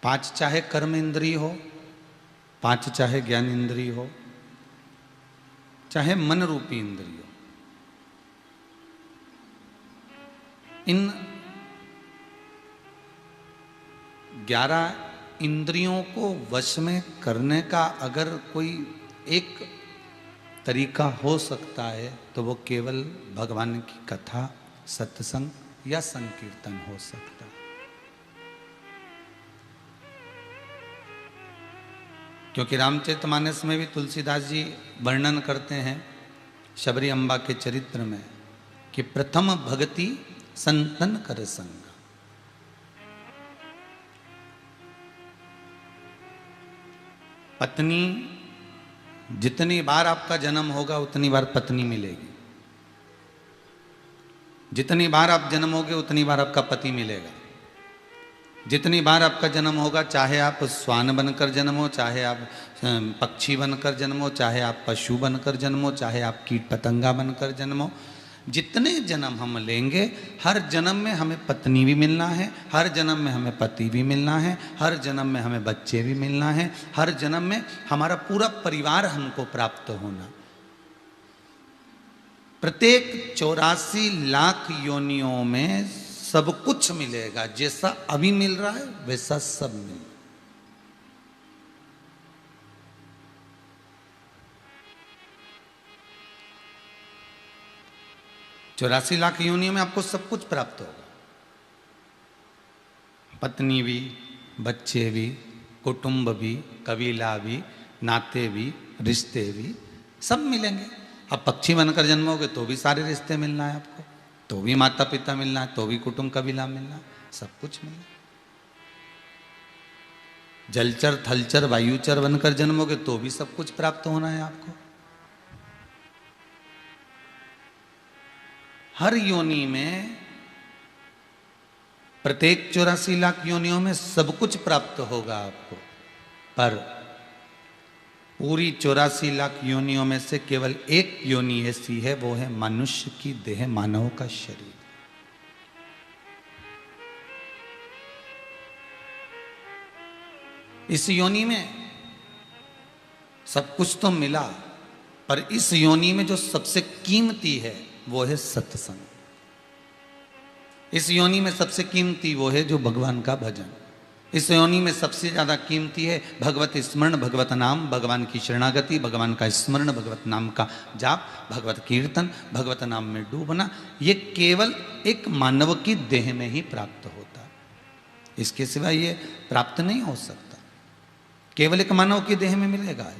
5 चाहे कर्म इंद्रिय हो, 5 चाहे ज्ञान इंद्रिय हो, चाहे मन रूपी इंद्रिय हो, इन 11 इंद्रियों को वश में करने का अगर कोई एक तरीका हो सकता है तो वो केवल भगवान की कथा, सत्संग या संकीर्तन हो सकता है। क्योंकि रामचरितमानस में भी तुलसीदास जी वर्णन करते हैं शबरी अम्बा के चरित्र में कि प्रथम भक्ति संतन कर संग। पत्नी, जितनी बार आपका जन्म होगा उतनी बार पत्नी मिलेगी, जितनी बार आप जन्म होगे उतनी बार आपका पति मिलेगा। जितनी बार आपका जन्म होगा, चाहे आप श्वान बनकर जन्म हो, चाहे आप पक्षी बनकर जन्म हो, चाहे आप पशु बनकर जन्म हो, चाहे आप कीट पतंगा बनकर जन्म हो, जितने जन्म हम लेंगे हर जन्म में हमें पत्नी भी मिलना है, हर जन्म में हमें पति भी मिलना है, हर जन्म में हमें बच्चे भी मिलना है, हर जन्म में हमारा पूरा परिवार हमको प्राप्त होना। प्रत्येक 84 लाख योनियों में सब कुछ मिलेगा, जैसा अभी मिल रहा है वैसा सब मिलेगा। चौरासी लाख योनियों में आपको सब कुछ प्राप्त होगा, पत्नी भी, बच्चे भी, कुटुंब भी, कबीला भी, नाते भी, रिश्ते भी सब मिलेंगे। अब पक्षी बनकर जन्मोगे तो भी सारे रिश्ते मिलना है आपको, तो भी माता पिता मिलना है, तो भी कुटुंब कबीला मिलना है, सब कुछ मिलना है। जलचर, थलचर, वायुचर बनकर जन्मोगे तो भी सब कुछ प्राप्त होना है आपको। हर योनि में, प्रत्येक 84 लाख योनियों में सब कुछ प्राप्त होगा आपको, पर पूरी 84 लाख योनियों में से केवल एक योनि ऐसी है, वो है मनुष्य की देह, मानव का शरीर। इस योनि में सब कुछ तो मिला, पर इस योनि में जो सबसे कीमती है वो है सत्संग। इस योनि में सबसे कीमती वो है जो भगवान का भजन। इस योनि में सबसे ज्यादा कीमती है भगवत स्मरण, भगवत नाम, भगवान की शरणागति, भगवान का स्मरण, भगवत नाम का जाप, भगवत कीर्तन, भगवत नाम में डूबना। ये केवल एक मानव की देह में ही प्राप्त होता है, इसके सिवा ये प्राप्त नहीं हो सकता, केवल एक मानव की देह में मिलेगा।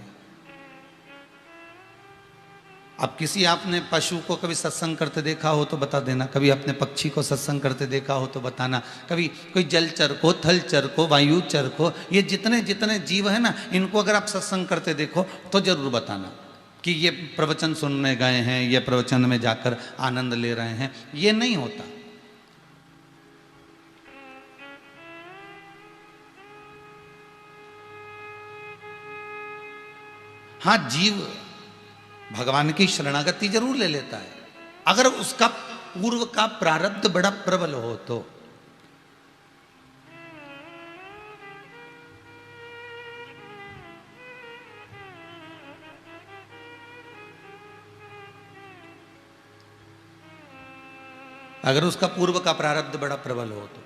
अब किसी आपने पशु को कभी सत्संग करते देखा हो तो बता देना, कभी आपने पक्षी को सत्संग करते देखा हो तो बताना, कभी कोई जलचर को, थलचर को, वायुचर को, ये जितने जितने जीव है ना, इनको अगर आप सत्संग करते देखो तो जरूर बताना कि ये प्रवचन सुनने गए हैं, ये प्रवचन में जाकर आनंद ले रहे हैं। ये नहीं होता। हाँ, जीव भगवान की शरणागति जरूर ले लेता है, अगर उसका पूर्व का प्रारब्ध बड़ा प्रबल हो तो। अगर उसका पूर्व का प्रारब्ध बड़ा प्रबल हो तो।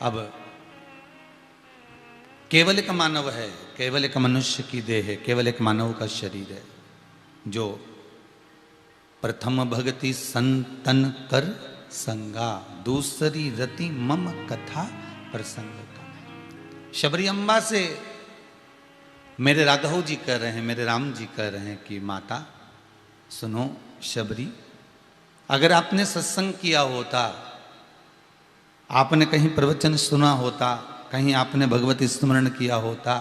अब केवल एक मानव है, केवल एक मनुष्य की देह है, केवल एक मानव का शरीर है, जो प्रथम भक्ति संतन कर संगा, दूसरी रति मम कथा प्रसंग का। शबरी अम्बा से मेरे राघव जी कह रहे हैं, मेरे राम जी कह रहे हैं कि माता सुनो शबरी, अगर आपने सत्संग किया होता, आपने कहीं प्रवचन सुना होता, कहीं आपने भगवत स्मरण किया होता,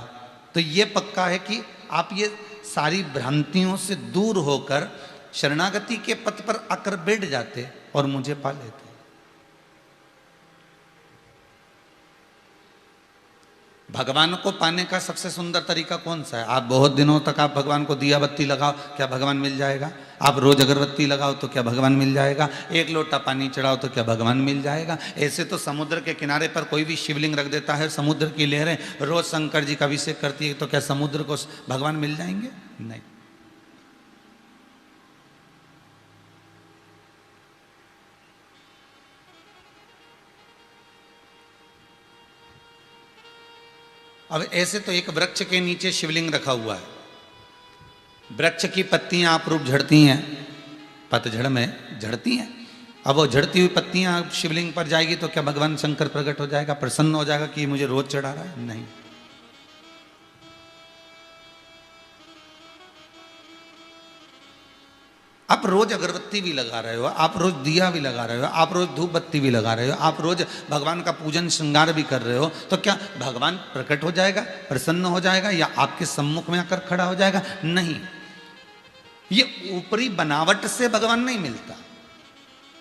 तो ये पक्का है कि आप ये सारी भ्रांतियों से दूर होकर शरणागति के पथ पर आकर बैठ जाते और मुझे पा लेते। भगवान को पाने का सबसे सुंदर तरीका कौन सा है? आप बहुत दिनों तक आप भगवान को दिया बत्ती लगाओ, क्या भगवान मिल जाएगा? आप रोज अगरबत्ती लगाओ तो क्या भगवान मिल जाएगा? एक लोटा पानी चढ़ाओ तो क्या भगवान मिल जाएगा? ऐसे तो समुद्र के किनारे पर कोई भी शिवलिंग रख देता है, समुद्र की लहरें रोज शंकर जी का अभिषेक करती है, तो क्या समुद्र को भगवान मिल जाएंगे? नहीं। अब ऐसे तो एक वृक्ष के नीचे शिवलिंग रखा हुआ है, वृक्ष की पत्तियां आपरूप झड़ती हैं, पतझड़ में झड़ती हैं। अब वो झड़ती हुई पत्तियां शिवलिंग पर जाएगी तो क्या भगवान शंकर प्रकट हो जाएगा, प्रसन्न हो जाएगा कि मुझे रोज चढ़ा रहा है? नहीं। आप रोज अगरबत्ती भी लगा रहे हो, आप रोज दिया भी लगा रहे हो, आप रोज धूप बत्ती भी लगा रहे हो, आप रोज भगवान का पूजन श्रृंगार भी कर रहे हो, तो क्या भगवान प्रकट हो जाएगा, प्रसन्न हो जाएगा, या आपके सम्मुख में आकर खड़ा हो जाएगा? नहीं। ये ऊपरी बनावट से भगवान नहीं मिलता।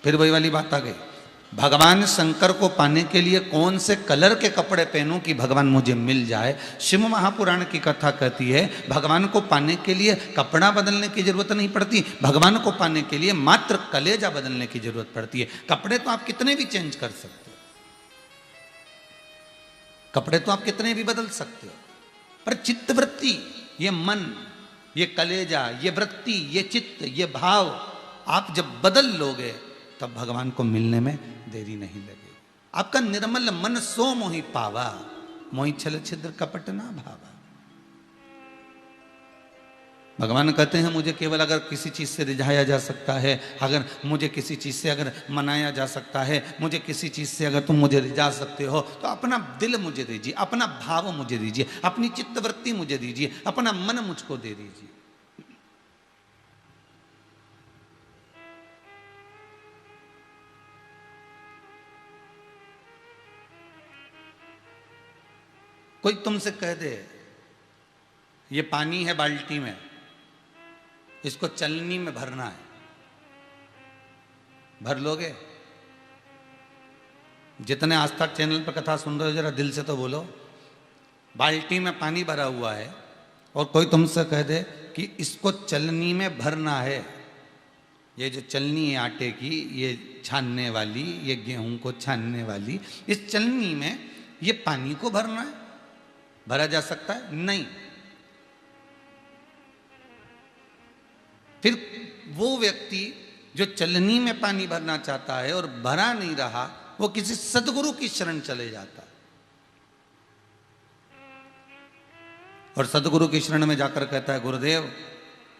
फिर वही वाली बात आ गई, भगवान शंकर को पाने के लिए कौन से कलर के कपड़े पहनूं कि भगवान मुझे मिल जाए? शिव महापुराण की कथा कहती है भगवान को पाने के लिए कपड़ा बदलने की जरूरत नहीं पड़ती, भगवान को पाने के लिए मात्र कलेजा बदलने की जरूरत पड़ती है। कपड़े तो आप कितने भी चेंज कर सकते हो, कपड़े तो आप कितने भी बदल सकते हो, पर चित्त वृत्ति, ये मन, ये कलेजा, ये वृत्ति, ये चित्त, ये भाव आप जब बदल लोगे तब भगवान को मिलने में देरी नहीं लगेगी। आपका निर्मल मन सो मोहि पावा, मोहि छल छिद्र कपट ना भावा। भगवान कहते हैं मुझे केवल अगर किसी चीज से रिझाया जा सकता है, अगर मुझे किसी चीज से अगर मनाया जा सकता है, मुझे किसी चीज से अगर तुम मुझे रिझा सकते हो तो अपना दिल मुझे दीजिए, अपना भाव मुझे दीजिए, अपनी चित्तवृत्ति मुझे दीजिए, अपना मन मुझको दे दीजिए। कोई तुमसे कह दे ये पानी है बाल्टी में, इसको चलनी में भरना है, भर लोगे? जितने आज तक चैनल पर कथा सुन रहे हो जरा दिल से तो बोलो, बाल्टी में पानी भरा हुआ है और कोई तुमसे कह दे कि इसको चलनी में भरना है, ये जो चलनी है आटे की, ये छानने वाली, ये गेहूं को छानने वाली, इस चलनी में ये पानी को भरना है, भरा जा सकता है? नहीं। फिर वो व्यक्ति जो चलनी में पानी भरना चाहता है और भरा नहीं रहा, वो किसी सदगुरु की शरण चले जाता है और सदगुरु की शरण में जाकर कहता है गुरुदेव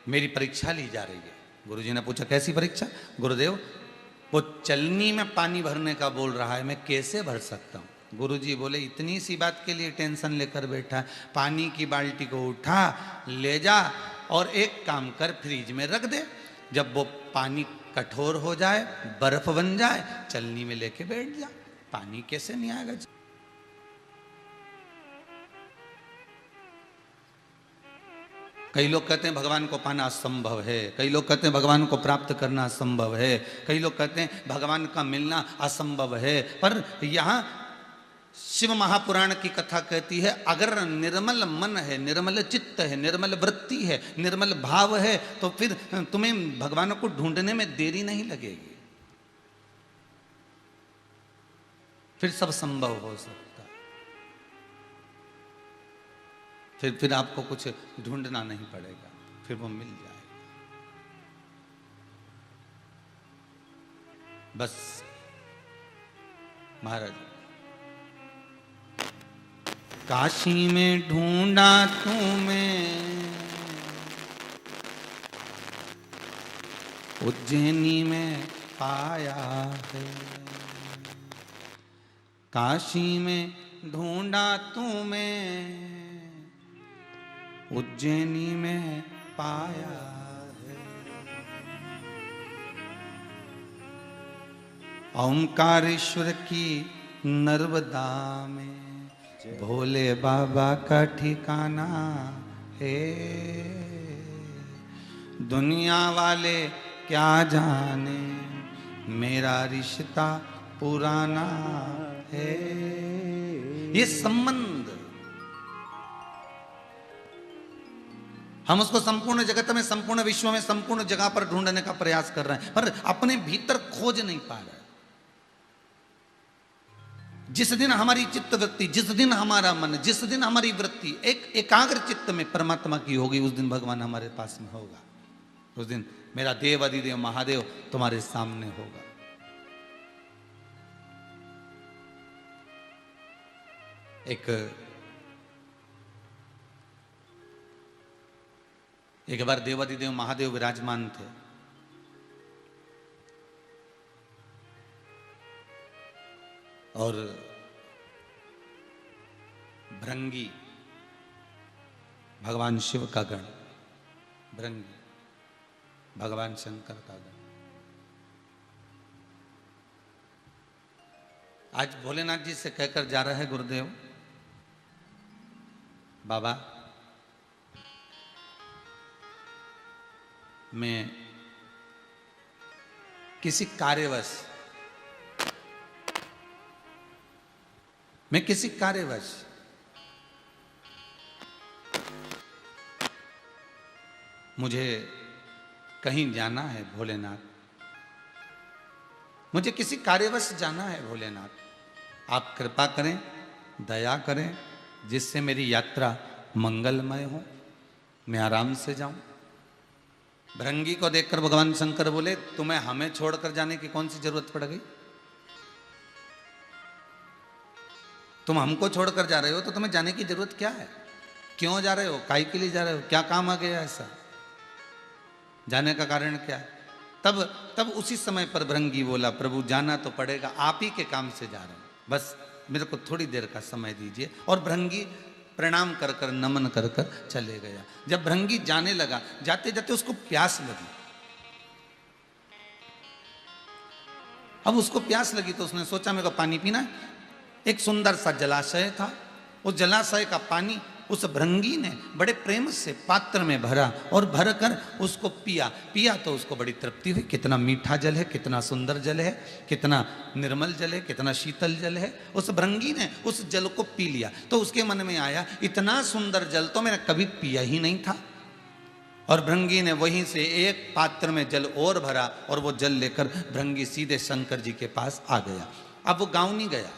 मेरी परीक्षा ली जा रही है। गुरुजी ने पूछा कैसी परीक्षा? गुरुदेव वो चलनी में पानी भरने का बोल रहा है, मैं कैसे भर सकता हूं? गुरुजी बोले इतनी सी बात के लिए टेंशन लेकर बैठा है, पानी की बाल्टी को उठा ले जा और एक काम कर फ्रिज में रख दे, जब वो पानी कठोर हो जाए, बर्फ बन जाए, चलनी में लेके बैठ जा। पानी कैसे नहीं आएगा? कई लोग कहते हैं भगवान को पाना असंभव है, कई लोग कहते हैं भगवान को प्राप्त करना असंभव है, कई लोग कहते हैं भगवान का मिलना असंभव है। पर यहाँ शिव महापुराण की कथा कहती है अगर निर्मल मन है, निर्मल चित्त है, निर्मल वृत्ति है, निर्मल भाव है, तो फिर तुम्हें भगवान को ढूंढने में देरी नहीं लगेगी, फिर सब संभव हो सकता है, फिर आपको कुछ ढूंढना नहीं पड़ेगा, फिर वो मिल जाएगा। बस महाराज काशी में ढूंढा तुम्हें, उज्जैनी में पाया है, काशी में ढूंढा तुम्हें, उज्जैनी में पाया है। ओंकारेश्वर की नर्मदा में भोले बाबा का ठिकाना है, दुनिया वाले क्या जाने मेरा रिश्ता पुराना है। ये संबंध हम उसको संपूर्ण जगत में, संपूर्ण विश्व में, संपूर्ण जगह पर ढूंढने का प्रयास कर रहे हैं, पर अपने भीतर खोज नहीं पा रहे। जिस दिन हमारी चित्त वृत्ति, जिस दिन हमारा मन, जिस दिन हमारी वृत्ति एक एकाग्र चित्त में परमात्मा की होगी, उस दिन भगवान हमारे पास में होगा। उस दिन मेरा देव अधिदेव महादेव तुम्हारे सामने होगा। एक बार देवाधिदेव महादेव विराजमान थे। और भृंगी, भगवान शिव का गण, भृंगी भगवान शंकर का गण, आज भोलेनाथ जी से कहकर जा रहा है गुरुदेव, बाबा मैं किसी कार्यवश मुझे कहीं जाना है भोलेनाथ, मुझे किसी कार्यवश जाना है भोलेनाथ, आप कृपा करें, दया करें, जिससे मेरी यात्रा मंगलमय हो, मैं आराम से जाऊं। भृंगी को देखकर भगवान शंकर बोले, तुम्हें हमें छोड़कर जाने की कौन सी जरूरत पड़ गई? तुम हमको छोड़कर जा रहे हो तो तुम्हें जाने की जरूरत क्या है? क्यों जा रहे हो? काहे के लिए जा रहे हो? क्या काम आ गया ऐसा? जाने का कारण क्या है? तब उसी समय पर भृंगी बोला, प्रभु जाना तो पड़ेगा, आप ही के काम से जा रहे हैं, बस मेरे को थोड़ी देर का समय दीजिए। और भृंगी प्रणाम कर कर, नमन कर कर चले गया। जब भृंगी जाने लगा, जाते जाते उसको प्यास लगी। अब उसको प्यास लगी तो उसने सोचा मेरे को पानी पीना है। एक सुंदर सा जलाशय था, उस जलाशय का पानी उस भृंगी ने बड़े प्रेम से पात्र में भरा और भरकर उसको पिया तो उसको बड़ी तृप्ति हुई। कितना मीठा जल है, कितना सुंदर जल है, कितना निर्मल जल है, कितना शीतल जल है। उस भृंगी ने उस जल को पी लिया तो उसके मन में आया, इतना सुंदर जल तो मैंने कभी पिया ही नहीं था। और भृंगी ने वहीं से एक पात्र में जल और भरा और वो जल लेकर भृंगी सीधे शंकर जी के पास आ गया। अब वो गांव नहीं गया,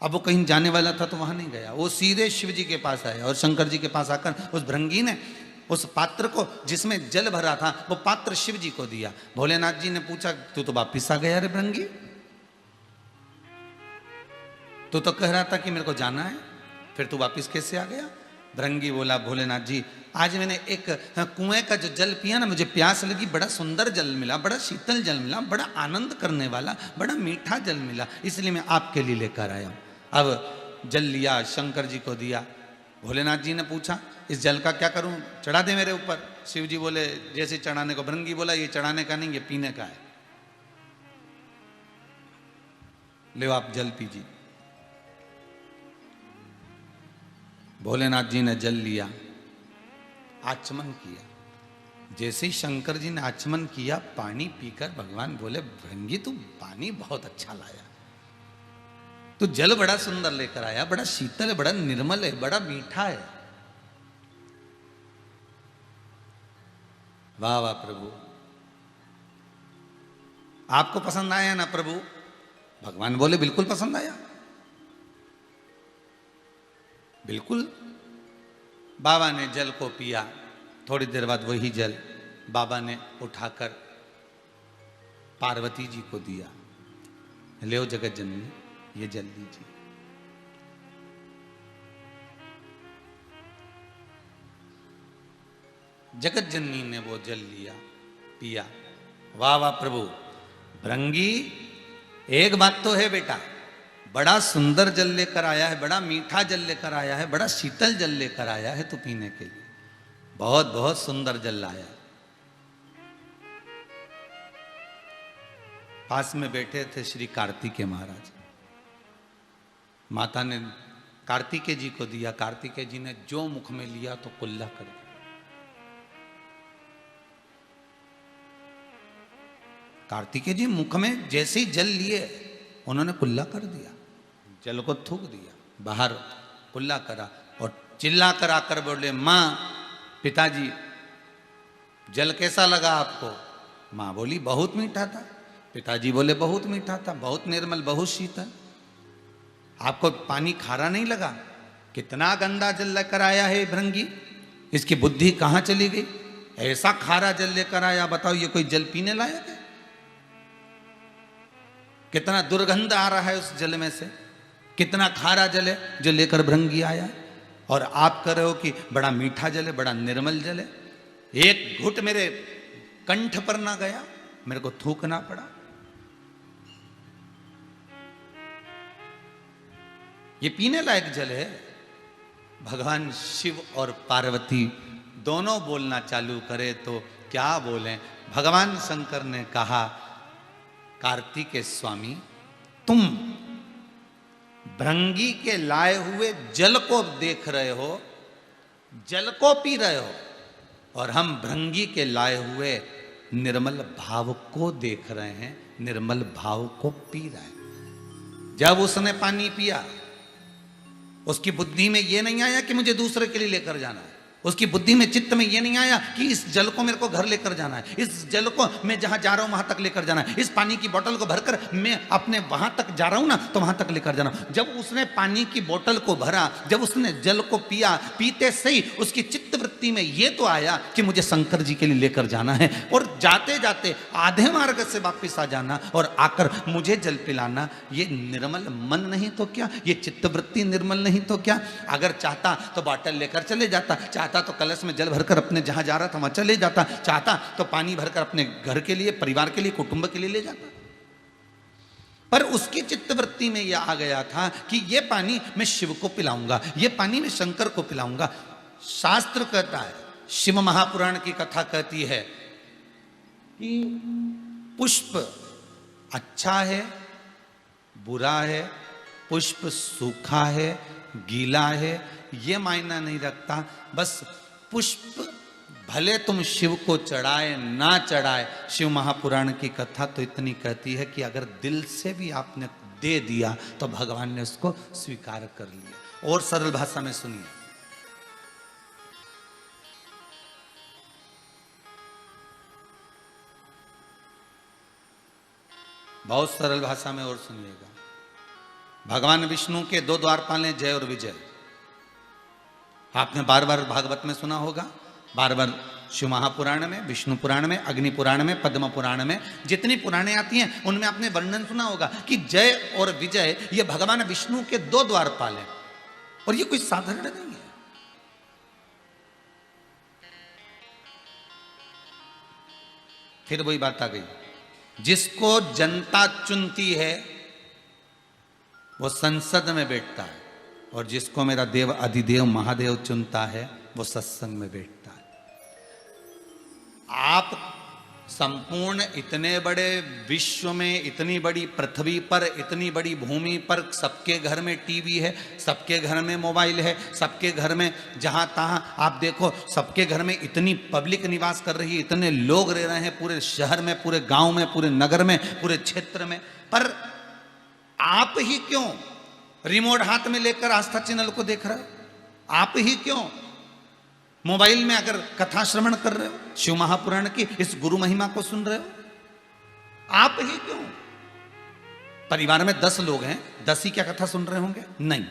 अब वो कहीं जाने वाला था तो वहां नहीं गया, वो सीधे शिव जी के पास आया। और शंकर जी के पास आकर उस भृंगी ने उस पात्र को जिसमें जल भरा था वो पात्र शिव जी को दिया। भोलेनाथ जी ने पूछा, तू तो वापिस आ गया रे भृंगी, तू तो कह रहा था कि मेरे को जाना है, फिर तू वापिस कैसे आ गया? भृंगी बोला, भोलेनाथ जी आज मैंने एक कुएं का जो जल पिया ना, मुझे प्यास लगी, बड़ा सुंदर जल मिला, बड़ा शीतल जल मिला, बड़ा आनंद करने वाला, बड़ा मीठा जल मिला, इसलिए मैं आपके लिए लेकर आया हूं। अब जल लिया, शंकर जी को दिया। भोलेनाथ जी ने पूछा, इस जल का क्या करूं, चढ़ा दे मेरे ऊपर? शिव जी बोले, जैसे चढ़ाने को। भृंगी बोला, ये चढ़ाने का नहीं, ये पीने का है, ले आप जल पीजिए। भोलेनाथ जी ने जल लिया, आचमन किया। जैसे ही शंकर जी ने आचमन किया, पानी पीकर भगवान बोले, भृंगी तू पानी बहुत अच्छा लाया, तू जल बड़ा सुंदर लेकर आया, बड़ा शीतल है, बड़ा निर्मल है, बड़ा मीठा है। वाह वाह प्रभु, आपको पसंद आया ना प्रभु? भगवान बोले, बिल्कुल पसंद आया, बिल्कुल। बाबा ने जल को पिया, थोड़ी देर बाद वही जल बाबा ने उठाकर पार्वती जी को दिया, ले जगत जननी ये जल लीजिए। जगत जननी ने वो जल लिया, पिया। वाह वाह प्रभु, भृंगी एक बात तो है बेटा, बड़ा सुंदर जल लेकर आया है, बड़ा मीठा जल लेकर आया है, बड़ा शीतल जल लेकर आया है तू पीने के लिए, बहुत बहुत सुंदर जल लाया। पास में बैठे थे श्री कार्तिकेय महाराज, माता ने कार्तिकेय जी को दिया, कार्तिकेय जी ने जो मुख में लिया तो कुल्ला कर दिया। कार्तिकेय जी मुख में जैसे ही जल लिए उन्होंने कुल्ला कर दिया, जल को थूक दिया, बाहर कुल्ला करा और चिल्ला कर आकर बोले, मां पिताजी जल कैसा लगा आपको? माँ बोली बहुत मीठा था। पिताजी बोले बहुत मीठा था, बहुत निर्मल, बहुत शीतल। आपको पानी खारा नहीं लगा? कितना गंदा जल लेकर आया है भृंगी, इसकी बुद्धि कहां चली गई? ऐसा खारा जल लेकर आया, बताओ ये कोई जल पीने लायक है? कितना दुर्गंध आ रहा है उस जल में से, कितना खारा जल है जो लेकर भृंगी आया। और आप कह रहे हो कि बड़ा मीठा जल है, बड़ा निर्मल जल है। एक घुट मेरे कंठ पर ना गया, मेरे को थूकना पड़ा। ये पीने लायक जल है? भगवान शिव और पार्वती दोनों बोलना चालू करे तो क्या बोलें। भगवान शंकर ने कहा, कार्तिकेय स्वामी तुम भृंगी के लाए हुए जल को देख रहे हो, जल को पी रहे हो, और हम भृंगी के लाए हुए निर्मल भाव को देख रहे हैं, निर्मल भाव को पी रहे हैं। जब उसने पानी पिया, उसकी बुद्धि में यह नहीं आया कि मुझे दूसरे के लिए लेकर जाना है। उसकी बुद्धि में, चित्त में यह नहीं आया कि इस जल को मेरे को घर लेकर जाना है, इस जल को मैं जहां जा रहा हूं वहां तक लेकर जाना है, इस पानी की बोतल को भरकर मैं अपने वहां तक जा रहा हूं ना तो वहां तक लेकर जाना। जब उसने पानी की बोतल को भरा, जब उसने जल को पिया, पीते सही उसकी चित्त वृत्ति में यह तो आया कि मुझे शंकर जी के लिए लेकर जाना है, और जाते जाते आधे मार्ग से वापिस आ जाना और आकर मुझे जल पिलाना। ये निर्मल मन नहीं तो क्या, ये चित्त वृत्ति निर्मल नहीं तो क्या? अगर चाहता तो बोतल लेकर चले जाता, चाहता तो कलश में जल भरकर अपने जहां जा रहा था वहां चले जाता, चाहता तो पानी भरकर अपने घर के लिए, परिवार के लिए, कुटुंब के लिए ले जाता। पर उसकी चित्तवृत्ति में यह आ गया था कि यह पानी मैं शिव को पिलाऊंगा, यह पानी मैं शंकर को पिलाऊंगा। शास्त्र कहता है, शिव महापुराण की कथा कहती है कि पुष्प अच्छा है, बुरा है, पुष्प सूखा है, गीला है, ये मायना नहीं रखता। बस पुष्प भले तुम शिव को चढ़ाए ना चढ़ाए, शिव महापुराण की कथा तो इतनी कहती है कि अगर दिल से भी आपने दे दिया तो भगवान ने उसको स्वीकार कर लिया। और सरल भाषा में सुनिए, बहुत सरल भाषा में और सुनिएगा। भगवान विष्णु के दो द्वारपाल हैं, जय और विजय। आपने बार बार भागवत में सुना होगा, बार बार शिव महापुराण में, विष्णु पुराण में, अग्नि पुराण में, पद्म पुराण में, जितनी पुराणे आती हैं उनमें आपने वर्णन सुना होगा कि जय और विजय ये भगवान विष्णु के दो द्वारपाल हैं। और ये कोई साधारण नहीं है। फिर वही बात आ गई, जिसको जनता चुनती है वो संसद में बैठता है, और जिसको मेरा देव अधिदेव महादेव चुनता है वो सत्संग में बैठता है। आप संपूर्ण इतने बड़े विश्व में, इतनी बड़ी पृथ्वी पर, इतनी बड़ी भूमि पर सबके घर में टीवी है, सबके घर में मोबाइल है, सबके घर में जहां तहां आप देखो, सबके घर में इतनी पब्लिक निवास कर रही है, इतने लोग रह रहे हैं पूरे शहर में, पूरे गांव में, पूरे नगर में, पूरे क्षेत्र में। पर आप ही क्यों रिमोट हाथ में लेकर आस्था चैनल को देख रहे हो? आप ही क्यों मोबाइल में अगर कथा श्रवण कर रहे हो, शिव महापुराण की इस गुरु महिमा को सुन रहे हो? आप ही क्यों? परिवार में 10 लोग हैं, 10 ही क्या कथा सुन रहे होंगे? नहीं।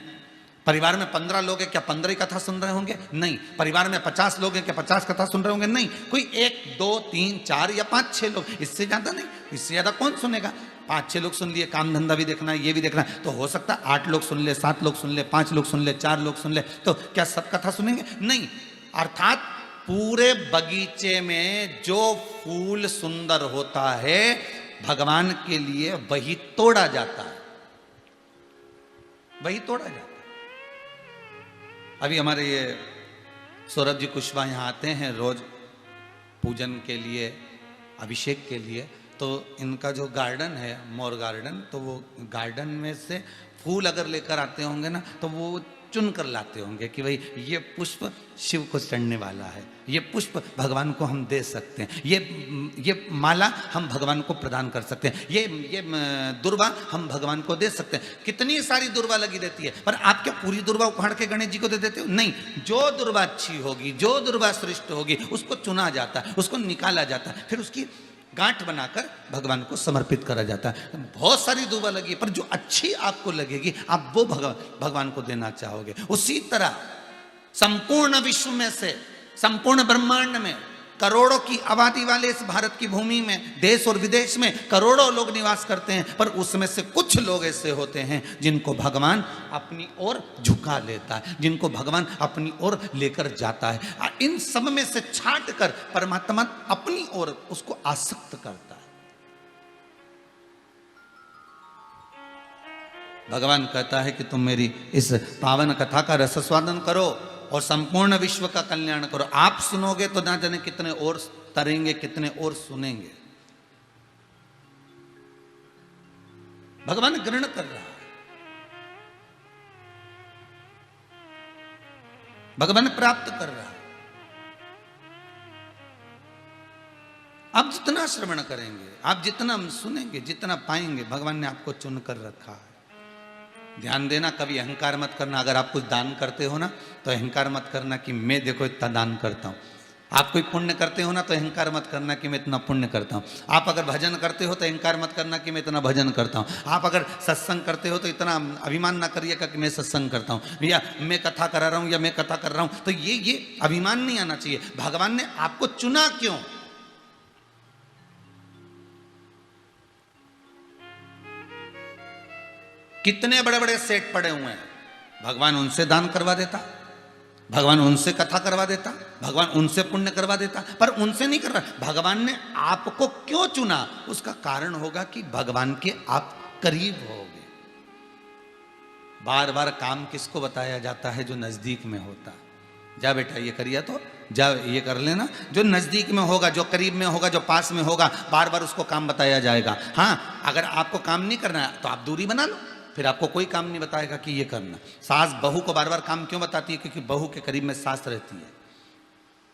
परिवार में 15 लोग हैं, क्या 15 ही कथा सुन रहे होंगे? नहीं। परिवार में 50 लोग हैं, क्या 50 कथा सुन रहे होंगे? नहीं। कोई 1 2 3 4 या 5 6 लोग, इससे ज्यादा नहीं। इससे ज्यादा कौन सुनेगा? 5 6 लोग सुन लिए, काम धंधा भी देखना है, ये भी देखना है, तो हो सकता है 8 लोग सुन ले, 7 लोग सुन ले, 5 लोग सुन ले, 4 लोग सुन ले, तो क्या सब कथा सुनेंगे? नहीं। अर्थात पूरे बगीचे में जो फूल सुंदर होता है भगवान के लिए वही तोड़ा जाता है, वही तोड़ा जाता है। अभी हमारे ये सौरभ जी कुशवाहा यहाँ आते हैं रोज पूजन के लिए, अभिषेक के लिए, तो इनका जो गार्डन है, मोर गार्डन, तो वो गार्डन में से फूल अगर लेकर आते होंगे ना, तो वो चुन कर लाते होंगे कि भाई ये पुष्प शिव को चढ़ने वाला है, ये पुष्प भगवान को हम दे सकते हैं, ये माला हम भगवान को प्रदान कर सकते हैं, ये दुर्वा हम भगवान को दे सकते हैं। कितनी सारी दुर्वा लगी रहती है, पर आप क्या पूरी दुर्वा उखाड़ के गणेश जी को दे देते हो? नहीं, जो दुर्वा अच्छी होगी, जो दुर्वा श्रेष्ठ होगी, उसको चुना जाता है, उसको निकाला जाता है, फिर उसकी गांठ बनाकर भगवान को समर्पित करा जाता है। बहुत सारी दुर्वा लगी है, पर जो अच्छी आपको लगेगी आप वो भगवान को देना चाहोगे। उसी तरह संपूर्ण विश्व में से, संपूर्ण ब्रह्मांड में करोड़ों की आबादी वाले इस भारत की भूमि में, देश और विदेश में करोड़ों लोग निवास करते हैं, पर उसमें से कुछ लोग ऐसे होते हैं जिनको भगवान अपनी ओर झुका लेता है, जिनको भगवान अपनी ओर लेकर जाता है। इन सब में से छांट कर परमात्मा अपनी ओर उसको आसक्त करता है। भगवान कहता है कि तुम मेरी इस पावन कथा का रसस्वादन करो और संपूर्ण विश्व का कल्याण करो। आप सुनोगे तो ना जाने कितने और तरेंगे, कितने और सुनेंगे। भगवान ग्रहण कर रहा है, भगवान प्राप्त कर रहा है। आप जितना श्रवण करेंगे, आप जितना सुनेंगे, जितना पाएंगे, भगवान ने आपको चुनकर रखा है। ध्यान देना, कभी अहंकार मत करना। अगर आप कुछ दान करते हो ना तो अहंकार मत करना कि मैं देखो इतना दान करता हूं। आप कोई पुण्य करते हो ना तो अहंकार मत करना कि मैं इतना पुण्य करता हूं। आप अगर भजन करते हो तो अहंकार मत करना कि मैं इतना भजन करता हूं। आप अगर सत्संग करते हो तो इतना अभिमान ना करिएगा कि मैं सत्संग करता हूं, या मैं कथा करा रहा हूं, या मैं कथा कर रहा हूं। तो ये अभिमान नहीं आना चाहिए। भगवान ने आपको चुना क्यों? कितने बड़े बड़े सेठ पड़े हुए हैं, भगवान उनसे दान करवा देता, भगवान उनसे कथा करवा देता, भगवान उनसे पुण्य करवा देता, पर उनसे नहीं कर रहा। भगवान ने आपको क्यों चुना? उसका कारण होगा कि भगवान के आप करीब होगे। बार बार काम किसको बताया जाता है? जो नजदीक में होता। जा बेटा ये करिया, तो जा ये कर लेना। जो नजदीक में होगा, जो करीब में होगा, जो पास में होगा, बार बार उसको काम बताया जाएगा। हाँ, अगर आपको काम नहीं करना है तो आप दूरी बना लो, फिर आपको कोई काम नहीं बताएगा कि ये करना। सास बहू को बार बार काम क्यों बताती है? क्योंकि बहू के करीब में सास रहती है।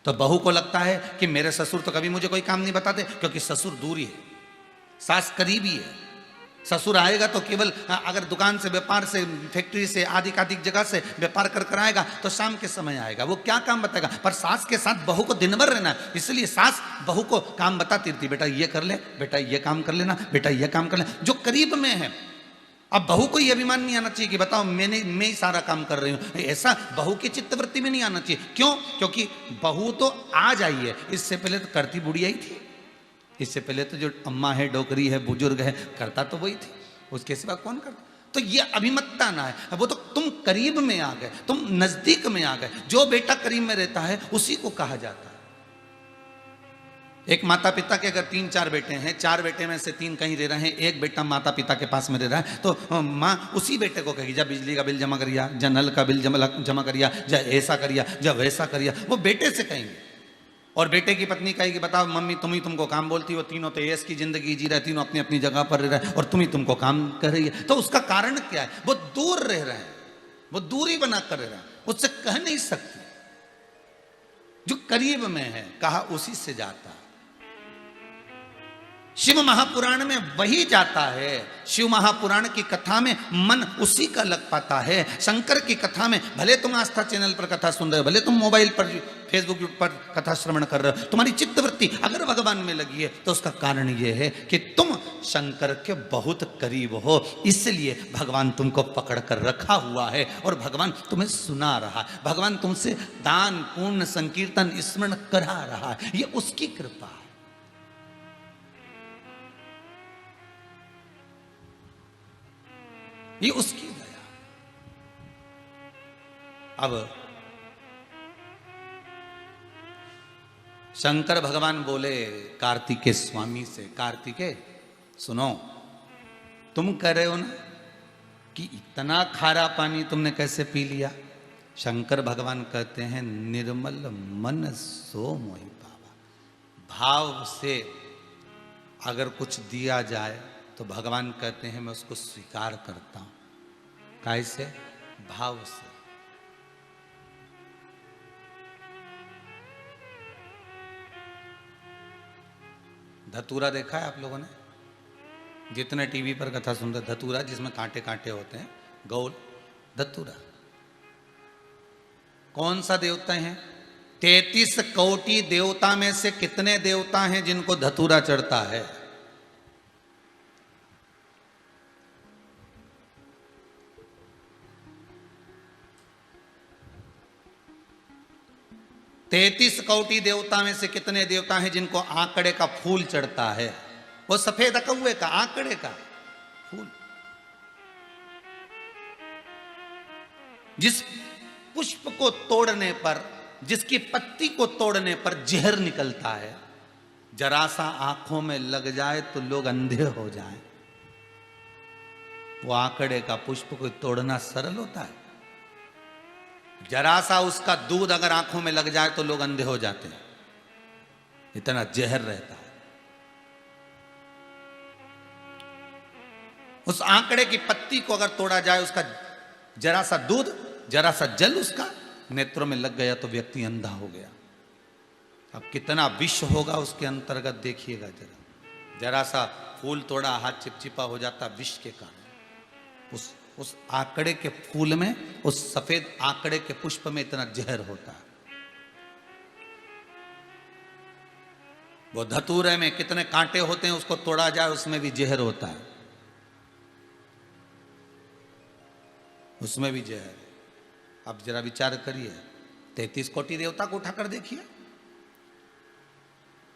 तो बहू को लगता है कि मेरे ससुर तो कभी मुझे कोई काम नहीं बताते, क्योंकि ससुर दूरी है, सास करीबी है। ससुर आएगा तो केवल अगर दुकान से, व्यापार से, फैक्ट्री से, आदि आदि जगह से व्यापार कर आएगा तो शाम के समय आएगा, वो क्या काम बताएगा? पर सास के साथ बहू को दिन भर रहना है, इसलिए सास बहू को काम बताती रहती, बेटा ये कर ले, बेटा ये काम कर लेना, बेटा ये काम कर ले, जो करीब में है। अब बहू को ये अभिमान नहीं आना चाहिए कि बताओ मैं ही सारा काम कर रही हूं। ऐसा बहू की चित्तवृत्ति में नहीं आना चाहिए। क्यों? क्योंकि बहू तो आज आई है, इससे पहले तो करती बुढ़िया ही थी। इससे पहले तो जो अम्मा है, डोकरी है, बुजुर्ग है, करता तो वही थी, उसके सिवा कौन करता? तो ये अभिमतता ना है। वो तो तुम करीब में आ गए, तुम नजदीक में आ गए। जो बेटा करीब में रहता है उसी को कहा जाता है। एक माता पिता के अगर 3-4 बेटे हैं, 4 बेटे में से 3 कहीं रह रहे हैं, एक बेटा माता पिता के पास में रह रहा है, तो माँ उसी बेटे को कहेगी जा बिजली का बिल जमा करिया, जा नल का बिल जमा करिया, जा ऐसा करिया, जा वैसा करिया। वो बेटे से कहेंगे। और बेटे की पत्नी कहेगी बताओ मम्मी तुम ही तुमको काम बोलती हो, तीनों तो ऐश की जिंदगी जी रहे, तीनों अपनी अपनी जगह पर रह रहे हैं और तुम ही तुमको काम कर रही है। तो उसका कारण क्या है? वो दूर रह रहे हैं, वो दूरी बना कर रह रहे हैं, उससे कह नहीं सकती। जो करीब में है कहा उसी से जाता है। शिव महापुराण में वही जाता है। शिव महापुराण की कथा में मन उसी का लग पाता है। शंकर की कथा में भले तुम आस्था चैनल पर कथा सुन रहे हो, भले तुम मोबाइल पर, फेसबुक पर कथा श्रवण कर रहे हो, तुम्हारी चित्तवृत्ति अगर भगवान में लगी है तो उसका कारण यह है कि तुम शंकर के बहुत करीब हो, इसलिए भगवान तुमको पकड़ कर रखा हुआ है और भगवान तुम्हें सुना रहा है। भगवान तुमसे दान पुण्य संकीर्तन स्मरण करा रहा है। ये उसकी कृपा है। ये उसकी दया। अब शंकर भगवान बोले कार्तिकेय स्वामी से, कार्तिकेय सुनो, तुम कह रहे हो ना कि इतना खारा पानी तुमने कैसे पी लिया? शंकर भगवान कहते हैं निर्मल मन सो मोहि पावा। भाव से अगर कुछ दिया जाए तो भगवान कहते हैं मैं उसको स्वीकार करता हूं। कैसे? भाव से। धतूरा देखा है आप लोगों ने? जितने टीवी पर कथा सुनते, धतूरा जिसमें कांटे कांटे होते हैं, गोल धतूरा। कौन सा देवता है? 33 कोटि देवता में से कितने देवता हैं जिनको धतूरा चढ़ता है? तैतीस कोटि देवता में से कितने देवता हैं जिनको आंकड़े का फूल चढ़ता है? वो सफेद कौवे का, आंकड़े का फूल। जिस पुष्प को तोड़ने पर, जिसकी पत्ती को तोड़ने पर जहर निकलता है, जरा सा आंखों में लग जाए तो लोग अंधे हो जाएं। वो आंकड़े का पुष्प को तोड़ना सरल होता है? जरा सा उसका दूध अगर आंखों में लग जाए तो लोग अंधे हो जाते हैं, इतना जहर रहता है। उस आंकड़े की पत्ती को अगर तोड़ा जाए, उसका जरा सा दूध, जरा सा जल उसका नेत्रों में लग गया तो व्यक्ति अंधा हो गया। अब कितना विष होगा उसके अंतर्गत देखिएगा जरा। जरा सा फूल तोड़ा, हाथ चिपचिपा हो जाता विष के कारण। उस आंकड़े के फूल में, उस सफेद आंकड़े के पुष्प में इतना जहर होता है। वो धतूरे में कितने कांटे होते हैं, उसको तोड़ा जाए उसमें भी जहर होता है, उसमें भी जहर है। अब जरा विचार करिए, 33 कोटि देवता को उठाकर देखिए।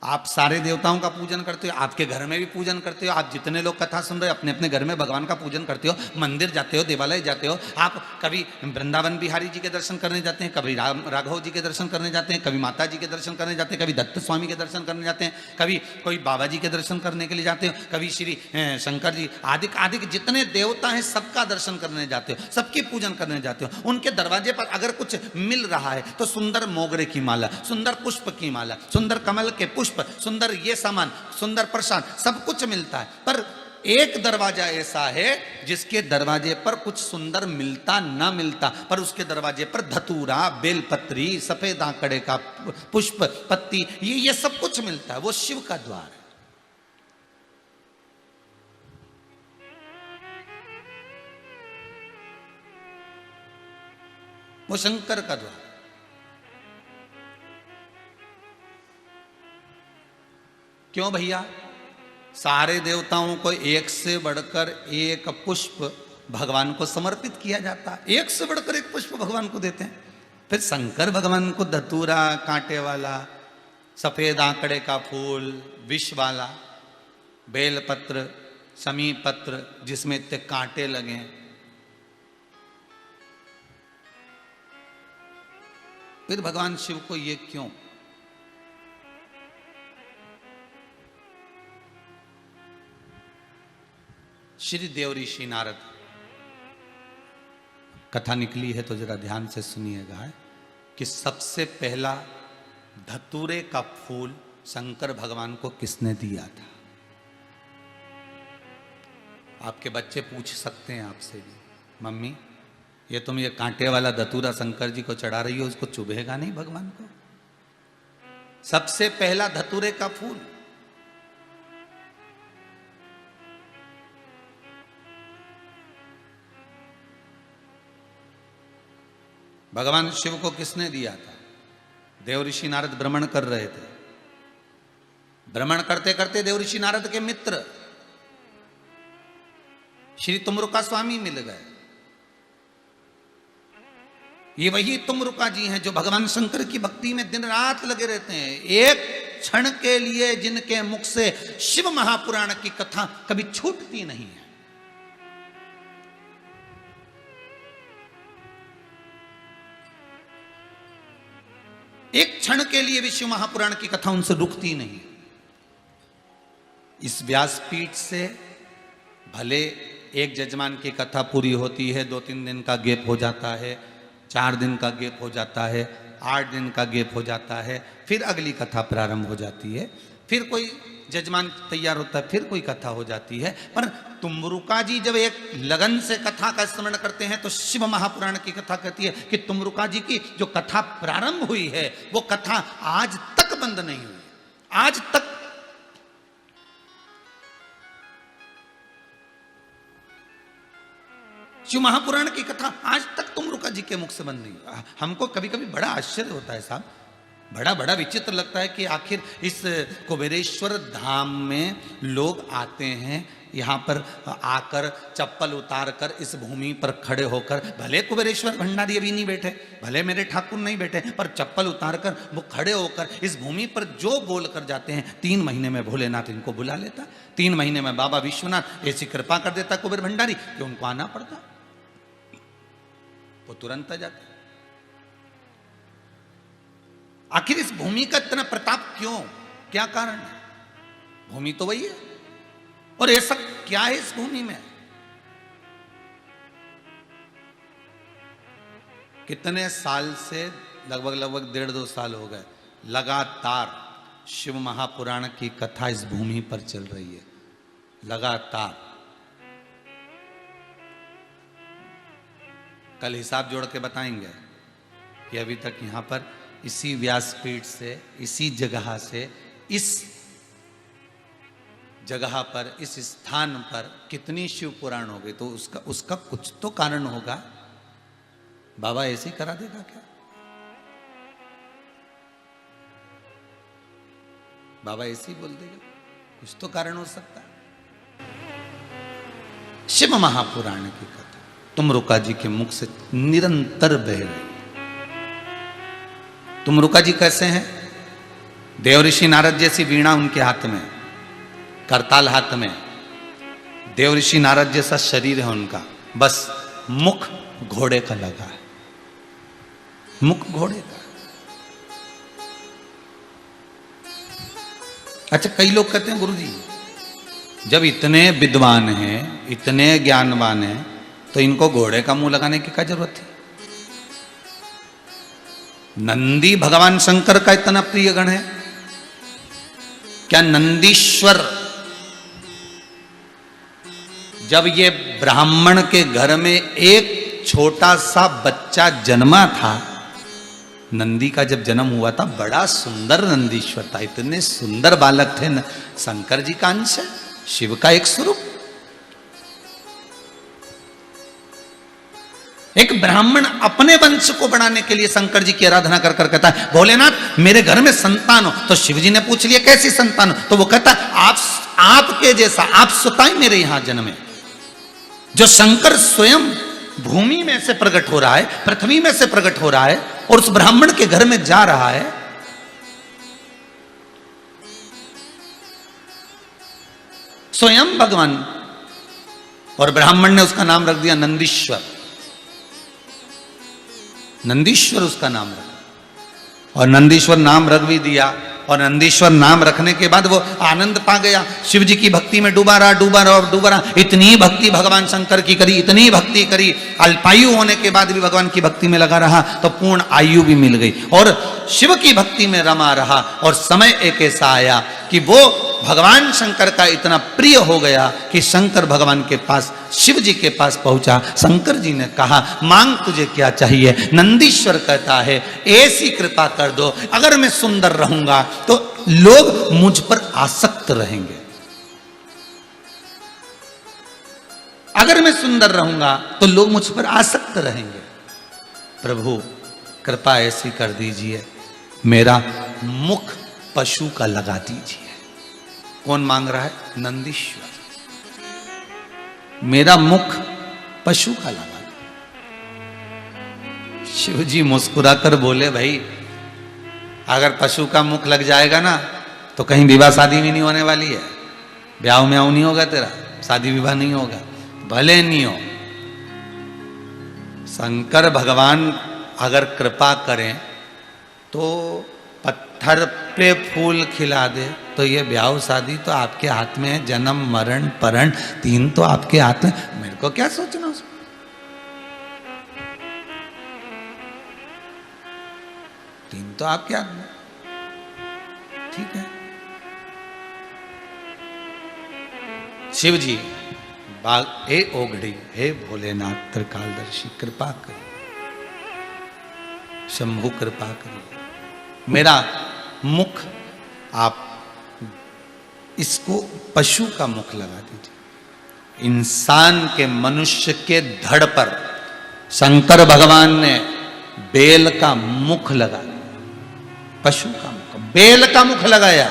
आप सारे देवताओं का पूजन करते हो, आपके घर में भी पूजन करते हो। आप जितने लोग कथा सुन रहे हो अपने अपने घर में भगवान का पूजन करते हो, मंदिर जाते हो, देवालय जाते हो। आप कभी वृंदावन बिहारी जी के दर्शन करने जाते हैं, कभी राघव जी के दर्शन करने जाते हैं, कभी माता जी के दर्शन करने जाते हैं, कभी दत्त स्वामी के दर्शन करने जाते हैं, कभी कोई बाबा जी के दर्शन करने के लिए जाते हो, कभी श्री शंकर जी, आदि आदि जितने देवता हैं सबका दर्शन करने जाते हो, सबकी पूजन करने जाते हो। उनके दरवाजे पर अगर कुछ मिल रहा है तो सुंदर मोगरे की माला, सुंदर पुष्प की माला, सुंदर कमल के पुष्प, सुंदर ये सामान, सुंदर प्रसाद, सब कुछ मिलता है। पर एक दरवाजा ऐसा है जिसके दरवाजे पर कुछ सुंदर मिलता ना मिलता, पर उसके दरवाजे पर धतूरा, बेलपत्री, सफेद आंकड़े का पुष्प, पत्ती, ये सब कुछ मिलता है। वो शिव का द्वार है। वो शंकर का द्वार। क्यों भैया? सारे देवताओं को एक से बढ़कर एक पुष्प भगवान को समर्पित किया जाता है, एक से बढ़कर एक पुष्प भगवान को देते हैं। फिर शंकर भगवान को धतूरा, कांटे वाला, सफेद आंकड़े का फूल, विष वाला, बेलपत्र, समी पत्र जिसमें इतने कांटे लगे, फिर भगवान शिव को ये क्यों? श्री देव ऋषि नारद, कथा निकली है तो जरा ध्यान से सुनिएगा कि सबसे पहला धतूरे का फूल शंकर भगवान को किसने दिया था? आपके बच्चे पूछ सकते हैं आपसे भी, मम्मी ये तुम ये कांटे वाला धतूरा शंकर जी को चढ़ा रही हो, उसको चुभेगा नहीं भगवान को? सबसे पहला धतूरे का फूल भगवान शिव को किसने दिया था? देव ऋषि नारद भ्रमण कर रहे थे। भ्रमण करते करते देव ऋषि नारद के मित्र श्री तुमरुका स्वामी मिल गए। ये वही तुमरुका जी हैं जो भगवान शंकर की भक्ति में दिन रात लगे रहते हैं। एक क्षण के लिए जिनके मुख से शिव महापुराण की कथा कभी छूटती नहीं है। एक क्षण के लिए भी शिव महापुराण की कथा उनसे रुकती नहीं। इस व्यासपीठ से भले एक जजमान की कथा पूरी होती है, 2-3 दिन का गैप हो जाता है, 4 दिन का गैप हो जाता है, 8 दिन का गैप हो जाता है, फिर अगली कथा प्रारंभ हो जाती है, फिर कोई जजमान तैयार होता है, फिर कोई कथा हो जाती है। पर तुमरुका जी जब एक लगन से कथा का स्मरण करते हैं तो शिव महापुराण की कथा कहती है कि तुमरुका जी की जो कथा प्रारंभ हुई है वो कथा आज तक बंद नहीं हुई। आज तक शिव महापुराण की कथा आज तक तुमरुका जी के मुख से बंद नहीं। हमको कभी कभी बड़ा आश्चर्य होता है साहब, बड़ा बड़ा विचित्र लगता है कि आखिर इस कुबेरेश्वर धाम में लोग आते हैं, यहाँ पर आकर चप्पल उतार कर इस भूमि पर खड़े होकर, भले कुबेरेश्वर भंडारी अभी नहीं बैठे, भले मेरे ठाकुर नहीं बैठे, पर चप्पल उतार कर वो खड़े होकर इस भूमि पर जो बोल कर जाते हैं, 3 महीने में भोलेनाथ इनको बुला लेता, 3 महीने में बाबा विश्वनाथ ऐसी कृपा कर देता कुबेर भंडारी कि उनको आना पड़ता, वो तुरंत आ जाते। आखिर इस भूमि का इतना प्रताप क्यों, क्या कारण है? भूमि तो वही है, और ऐसा क्या है इस भूमि में? कितने साल से, लगभग 1.5-2 साल हो गए, लगातार शिव महापुराण की कथा इस भूमि पर चल रही है, लगातार। कल हिसाब जोड़ के बताएंगे कि अभी तक यहां पर इसी व्यासपीठ से, इसी जगह से, इस जगह पर, इस स्थान पर कितनी शिव पुराण हो गई, तो उसका कुछ तो कारण होगा। बाबा ऐसे ही करा देगा क्या? बाबा ऐसे ही बोल देगा? कुछ तो कारण हो सकता है। शिव महापुराण की कथा तुमरुका जी के मुख से निरंतर बह रही। तुमरुका जी कैसे हैं? देव ऋषि नारद जैसी वीणा उनके हाथ में, करताल हाथ में, देव ऋषि नारद जैसा शरीर है उनका, बस मुख घोड़े का लगा है, मुख घोड़े का। अच्छा, कई लोग कहते हैं गुरुजी जब इतने विद्वान हैं, इतने ज्ञानवान हैं, तो इनको घोड़े का मुंह लगाने की क्या जरूरत थी? नंदी भगवान शंकर का इतना प्रिय गण है, क्या नंदीश्वर जब ये ब्राह्मण के घर में एक छोटा सा बच्चा जन्मा था, नंदी का जब जन्म हुआ था, बड़ा सुंदर नंदीश्वर था, इतने सुंदर बालक थे, शंकर जी का अंश है, शिव का एक स्वरूप। एक ब्राह्मण अपने वंश को बढ़ाने के लिए शंकर जी की आराधना कर कर कहता है, भोलेनाथ मेरे घर में संतान हो। तो शिव जी ने पूछ लिया कैसी संतान हो? तो वो कहता है आपके जैसा, आप स्वतः मेरे यहां जन्मे। जो शंकर स्वयं भूमि में से प्रकट हो रहा है, पृथ्वी में से प्रकट हो रहा है, और उस ब्राह्मण के घर में जा रहा है, स्वयं भगवान, और ब्राह्मण ने उसका नाम रख दिया नंदीश्वर। नंदीश्वर उसका नाम रखा, और नंदीश्वर नाम रख भी दिया, और नंदीश्वर नाम रखने के बाद वो आनंद पा गया, शिव जी की भक्ति में डूबा रहा। इतनी भक्ति भगवान शंकर की करी, इतनी भक्ति करी, अल्पायु होने के बाद भी भगवान की भक्ति में लगा रहा, तो पूर्ण आयु भी मिल गई, और शिव की भक्ति में रमा रहा। और समय एक ऐसा आया कि वो भगवान शंकर का इतना प्रिय हो गया कि शंकर भगवान के पास, शिव जी के पास पहुंचा। शंकर जी ने कहा, मांग तुझे क्या चाहिए? नंदीश्वर कहता है, ऐसी कृपा कर दो, अगर मैं सुंदर रहूंगा तो लोग मुझ पर आसक्त रहेंगे, अगर मैं सुंदर रहूंगा तो लोग मुझ पर आसक्त रहेंगे। प्रभु कृपा ऐसी कर दीजिए, मेरा मुख पशु का लगा दीजिए। कौन मांग रहा है? नंदीश्वर। मेरा मुख पशु का लगा दो। शिव जी मुस्कुराकर बोले, भाई अगर पशु का मुख लग जाएगा ना तो कहीं विवाह शादी भी नहीं होने वाली है, ब्याह में नहीं होगा तेरा, शादी विवाह नहीं होगा, भले नहीं हो। शंकर भगवान अगर कृपा करें तो पत्थर पे फूल खिला दे, तो ये ब्याह शादी तो आपके हाथ में है, जन्म मरण परण 3 तो आपके हाथ में। मेरे को क्या सोचना उसमें? तीन तो आपके हाथ में, ठीक है। शिव जी बाग, हे ओघड़ी, हे भोलेनाथ त्रिकालदर्शी, कृपा करिए, शंभु कृपा करिए, मेरा मुख आप इसको पशु का मुख लगा दीजिए। इंसान के, मनुष्य के धड़ पर शंकर भगवान ने बेल का मुख लगा दिया, पशु का मुख, बेल का मुख लगाया।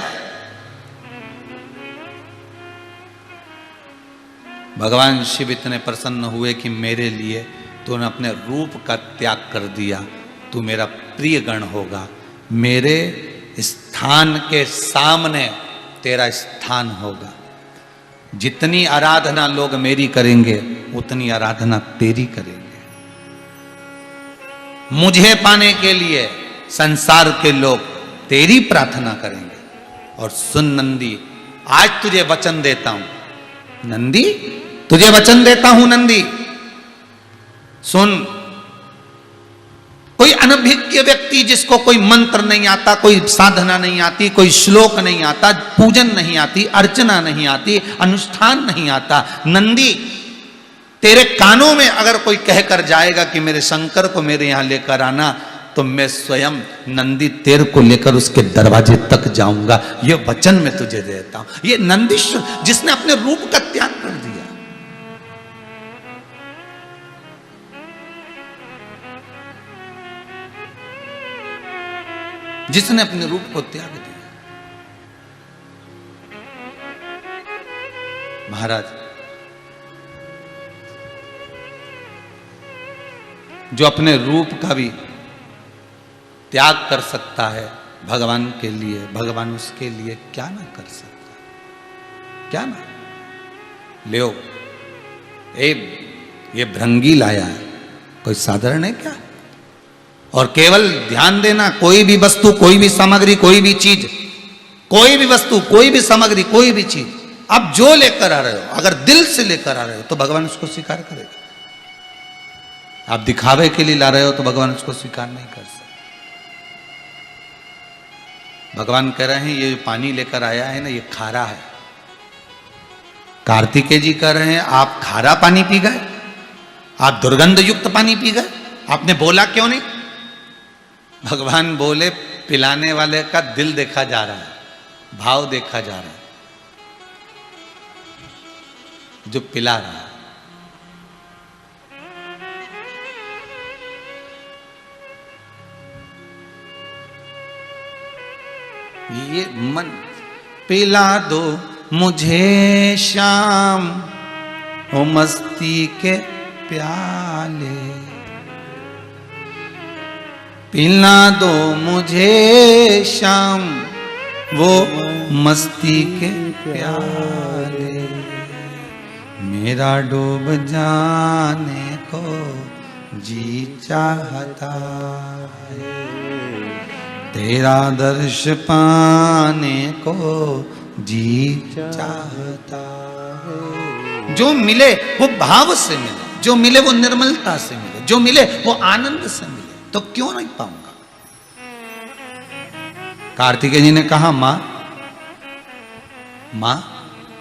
भगवान शिव इतने प्रसन्न हुए कि मेरे लिए तूने अपने रूप का त्याग कर दिया, तू मेरा प्रिय गण होगा, मेरे स्थान के सामने तेरा स्थान होगा। जितनी आराधना लोग मेरी करेंगे उतनी आराधना तेरी करेंगे। मुझे पाने के लिए संसार के लोग तेरी प्रार्थना करेंगे। और सुन नंदी, आज तुझे वचन देता हूं नंदी, तुझे वचन देता हूं नंदी, सुन। कोई अनभिज्ञ व्यक्ति जिसको कोई मंत्र नहीं आता, कोई साधना नहीं आती, कोई श्लोक नहीं आता, पूजन नहीं आती, अर्चना नहीं आती, अनुष्ठान नहीं आता, नंदी तेरे कानों में अगर कोई कहकर जाएगा कि मेरे शंकर को मेरे यहां लेकर आना, तो मैं स्वयं नंदी तेरे को लेकर उसके दरवाजे तक जाऊंगा। यह वचन मैं तुझे देता हूं। ये नंदीश्वर जिसने अपने रूप का त्याग कर दिया, जिसने अपने रूप को त्याग दिया। महाराज, जो अपने रूप का भी त्याग कर सकता है भगवान के लिए, भगवान उसके लिए क्या ना कर सकता, क्या ना। ले ये भृंगी लाया है, कोई साधारण है क्या? और केवल ध्यान देना, कोई भी वस्तु, कोई भी सामग्री, कोई भी चीज, कोई भी वस्तु, कोई भी सामग्री, कोई भी चीज आप जो लेकर आ रहे हो, अगर दिल से लेकर आ रहे हो तो भगवान उसको स्वीकार करेगा। आप दिखावे के लिए ला रहे हो तो भगवान उसको स्वीकार नहीं कर सकते। भगवान कह रहे हैं ये जो पानी लेकर आया है ना, ये खारा है। कार्तिकेय जी कह रहे हैं आप खारा पानी पी गए, आप दुर्गंध युक्त पानी पी गए, आपने बोला क्यों नहीं? भगवान बोले पिलाने वाले का दिल देखा जा रहा है, भाव देखा जा रहा है, जो पिला रहा है। ये मन, पिला दो मुझे शाम ओ मस्ती के प्याले, पिला दो मुझे शाम वो मस्ती के प्याले, मेरा डूब जाने को जी चाहता है, तेरा दर्श पाने को जी चाहता है। जो मिले वो भाव से मिले, जो मिले वो निर्मलता से मिले, जो मिले वो आनंद से मिले, तो क्यों नहीं पाऊंगा? कार्तिकेय जी ने कहा मां,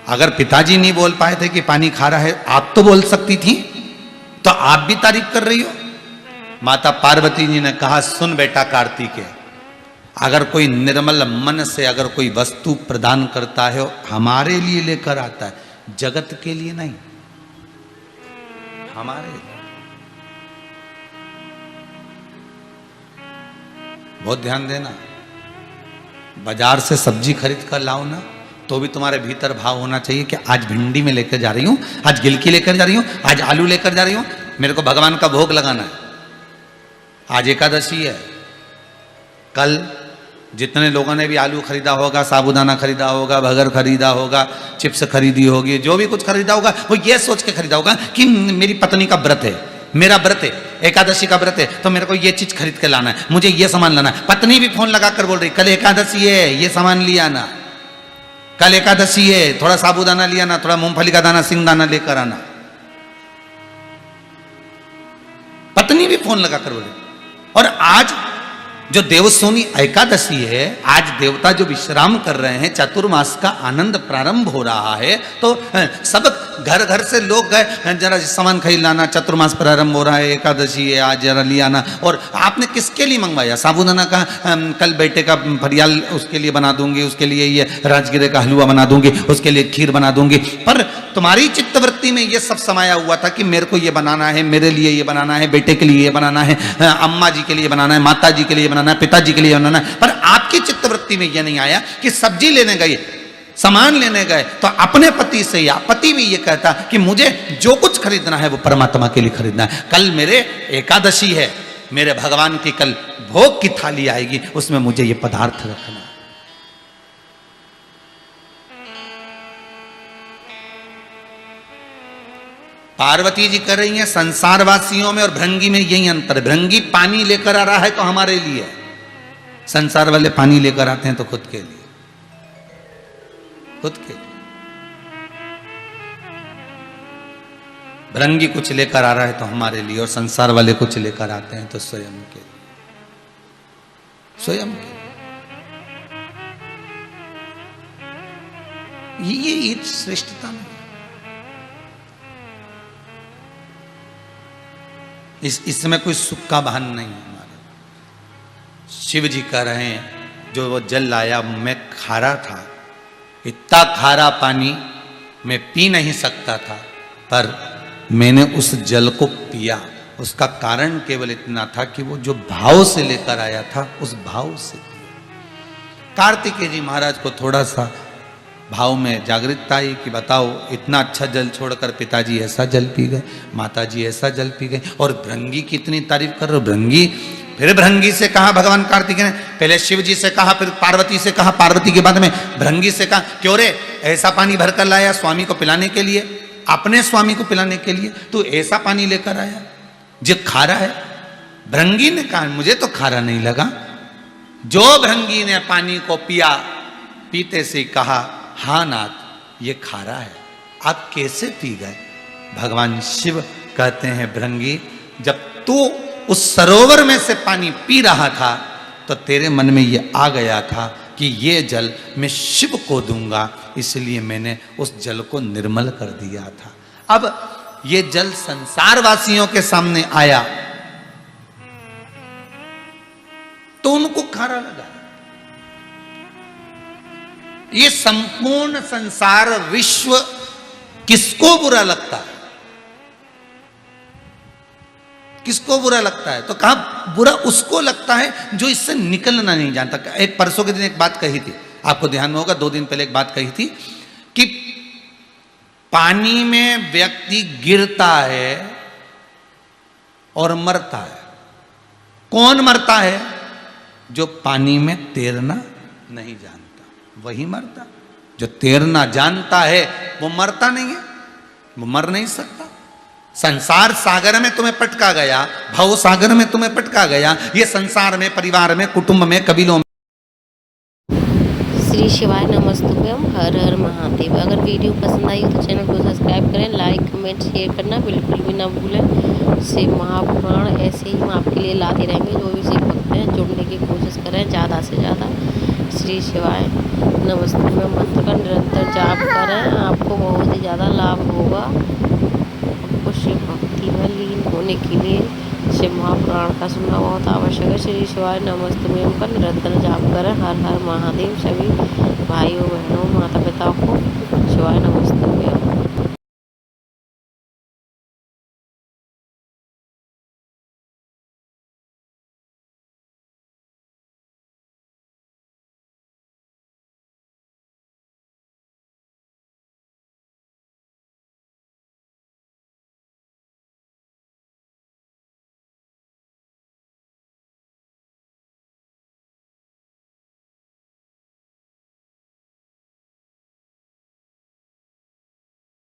अगर पिताजी नहीं बोल पाए थे कि पानी खारा है, आप तो बोल सकती थी, तो आप भी तारीफ कर रही हो। माता पार्वती जी ने कहा सुन बेटा कार्तिकेय, अगर कोई निर्मल मन से अगर कोई वस्तु प्रदान करता है, हमारे लिए लेकर आता है, जगत के लिए नहीं, हमारे लिए। बहुत ध्यान देना, बाजार से सब्जी खरीद कर लाओ ना, तो भी तुम्हारे भीतर भाव होना चाहिए कि आज भिंडी में लेकर जा रही हूं, आज गिलकी लेकर जा रही हूं, आज आलू लेकर जा रही हूं, मेरे को भगवान का भोग लगाना है। आज एकादशी है, कल जितने लोगों ने भी आलू खरीदा होगा, साबूदाना खरीदा होगा, भगर खरीदा होगा, चिप्स खरीदी होगी, जो भी कुछ खरीदा होगा वो ये सोच के खरीदा होगा कि मेरी पत्नी का व्रत है, मेरा व्रत है, एकादशी का व्रत है, तो मेरे को ये चीज खरीद के लाना है, मुझे ये सामान लाना है। पत्नी भी फोन लगाकर बोल रही कल एकादशी है, ये सामान लिया ना, कल एकादशी है, थोड़ा साबूदाना लिया ना, थोड़ा मूंगफली का दाना, सिंगदाना लेकर आना। पत्नी भी फोन लगाकर बोल रही। और आज जो देवसोनी एकादशी है, आज देवता जो विश्राम कर रहे हैं, चतुर्मास का आनंद प्रारंभ हो रहा है, तो सब घर घर से लोग गए जरा सामान खरीद लाना, चतुर्मास प्रारंभ हो रहा है, एकादशी है, आज जरा ले आना। और आपने किसके लिए मंगवाया? साबूदाना का कल बेटे का फरियाल उसके लिए बना दूंगी, उसके लिए ये राजगिरे का हलवा बना दूंगी, उसके लिए खीर बना दूंगी। पर तुम्हारी चित्तवृत्ति में ये सब समाया हुआ था कि मेरे को ये बनाना है, मेरे लिए ये बनाना है, बेटे के लिए ये बनाना है, अम्मा जी के लिए बनाना है, माता जी के लिए बनाना है, पिताजी के लिए बनाना है। पर आपकी चित्तवृत्ति में यह नहीं आया कि सब्जी लेने गए, सामान लेने गए तो अपने पति से, या पति भी ये कहता कि मुझे जो कुछ खरीदना है वो परमात्मा के लिए खरीदना है। कल मेरे एकादशी है, मेरे भगवान की कल भोग की थाली आएगी, उसमें मुझे ये पदार्थ रखना है। पार्वती जी कर रही हैं संसारवासियों में और भृंगी में यही अंतर है। भृंगी पानी लेकर आ रहा है तो हमारे लिए, संसार वाले पानी लेकर आते हैं तो खुद के लिए, खुद के लिए। भृंगी कुछ लेकर आ रहा है तो हमारे लिए, और संसार वाले कुछ लेकर आते हैं तो स्वयं के लिए, स्वयं के लिए। ये श्रेष्ठता नहीं। इसमें कोई सुख का भान नहीं है हमारे। शिव जी कह रहे हैं जो वो जल लाया मैं खारा था, इतना खारा पानी मैं पी नहीं सकता था, पर मैंने उस जल को पिया। उसका कारण केवल इतना था कि वो जो भाव से लेकर आया था उस भाव से पिया। कार्तिकेय जी महाराज को थोड़ा सा भाव में जागृतता आई कि बताओ इतना अच्छा जल छोड़कर पिताजी ऐसा जल पी गए, माताजी ऐसा जल पी गए, और भृंगी की इतनी तारीफ कर रहे हो। भृंगी, फिर भृंगी से कहा भगवान कार्तिकेय ने, पहले शिव जी से कहा, फिर पार्वती से कहा, पार्वती के बाद में भृंगी से कहा, क्यों रे ऐसा पानी भरकर लाया स्वामी को पिलाने के लिए, अपने स्वामी को पिलाने के लिए तू ऐसा पानी लेकर आया जो खारा है। भृंगी ने कहा मुझे तो खारा नहीं लगा। जो भृंगी ने पानी को पिया, पीते से कहा हाँ नाथ ये खारा है, आप कैसे पी गए? भगवान शिव कहते हैं भृंगी, जब तू उस सरोवर में से पानी पी रहा था तो तेरे मन में ये आ गया था कि ये जल मैं शिव को दूंगा, इसलिए मैंने उस जल को निर्मल कर दिया था। अब ये जल संसार वासियों के सामने आया तो उनको खारा लगा। ये संपूर्ण संसार विश्व किसको बुरा लगता है? किसको बुरा लगता है? तो कहा बुरा उसको लगता है जो इससे निकलना नहीं जानता। एक परसों के दिन एक बात कही थी, आपको ध्यान में होगा, 2 दिन पहले एक बात कही थी कि पानी में व्यक्ति गिरता है और मरता है। कौन मरता है? जो पानी में तैरना नहीं जानता वही मरता। जो तैरना जानता है वो मरता नहीं है, वो मर नहीं सकता। संसार सागर में तुम्हें पटका गया, भव सागर में तुम्हें पटका गया, ये संसार में, परिवार में, कुटुंब में, कबीलों में। श्री शिवाय नमस्तुभ्यम, हर हर महादेव। अगर वीडियो पसंद आई हो तो चैनल को सब्सक्राइब करें, लाइक कमेंट शेयर करना बिल्कुल भी ना भूलें। शिव महापुराण ऐसे ही हम आपके लिए लाते रहेंगे। जो भी शिव भक्त हैं जुड़ने की कोशिश करें ज़्यादा से ज़्यादा। श्री शिवाय नमस्तुभ्यम मंत्र का निरंतर जाप करें, आपको बहुत ही ज़्यादा लाभ होगा। आपको शिव भक्ति में लीन होने के लिए शिव महापुराण का सुनना बहुत आवश्यक है। श्री शिवाय नमस्तुभ्यम का निरंतर जाप करें। हर हर महादेव। सभी भाइयों बहनों माता पिता को शिवाय नमस्तुभ्यम।